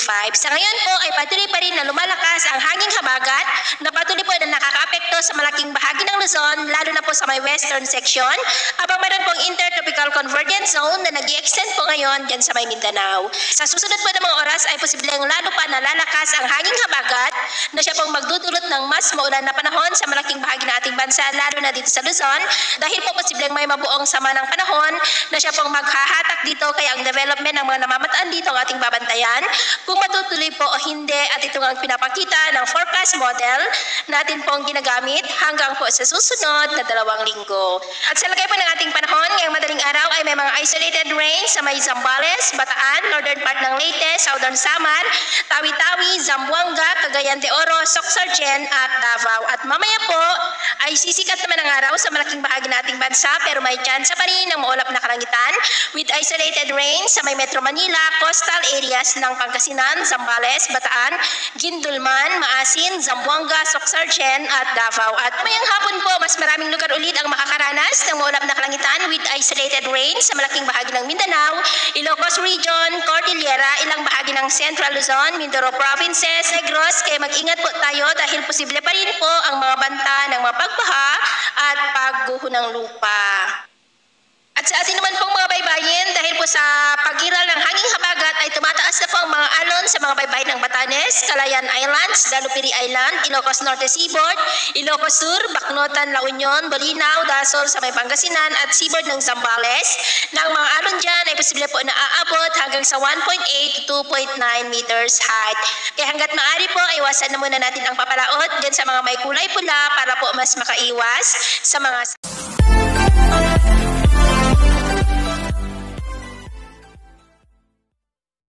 Sa ngayon po ay patuloy pa rin na lumalakas ang hanging habagat na patuloy po na nakakaapekto sa malaking bahagi ng Luzon, lalo na po sa may western section, habang meron pong intertropical convergence zone na nag-i-extend po ngayon dyan sa may Mindanao. Sa susunod po ng mga oras ay posibleng lalo pa na lalakas ang hanging habagat na siya pong magdudulot ng mas maulan na panahon sa malaking bahagi ng ating bansa, lalo na dito sa Luzon, dahil po posibleng may mabuong sama ng panahon na siya pong maghahatak dito, kaya ang development ng mga namamataan dito ang ating babantayan kung matutuloy po o hindi, at ito ang pinapakita ng forecast model natin pong ginagamit hanggang po sa susunod na 2 linggo. At sa lagay po ng ating panahon, ngayong madaling araw ay may mga isolated rain sa may Zambales, Bataan, northern part ng Leyte, southern Samar, Tawi-Tawi, Zamboanga, Cagayan de Oro, Soc-Sargen at Davao. At mamaya po ay sisikat naman ang araw sa malaking bahagi ng ating bansa, pero may tsansa pa rin ng maulap na kalangitan with isolated rain sa may Metro Manila, coastal areas ng Pangasinan, Zambales, Bataan, Guindulman, Maasin, Zamboanga, Soc-Sargen at Davao. At mayang hapon po, mas maraming lugar ulit ang makakaranas ng maulap na kalangitan with isolated rain sa malaking bahagi ng Mindanao, Ilocos Region, Cordillera, ilang bahagi ng Central Luzon, Mindoro Provinces, Negros. Kaya mag-ingat po tayo dahil posible pa rin po ang mga banta ng mga pagbaha at pagguho ng lupa. At sa atin naman pong mga baybayin, dahil po sa pag-iral ng hanging habagat ay tumataas na po ang mga alon sa mga baybayin ng Batanes, Calayan Islands, Dalupiri Island, Ilocos Norte Seaboard, Ilocos Sur, Bacnotan, La Union, Bolinao, Dasol sa may Pangasinan at seaboard ng Zambales. Na ang mga alon dyan ay posible po na aabot hanggang sa 1.8 to 2.9 meters height. Kaya hanggat maaari po, iwasan na muna natin ang papalaot dyan sa mga may kulay pula para po mas makaiwas sa mga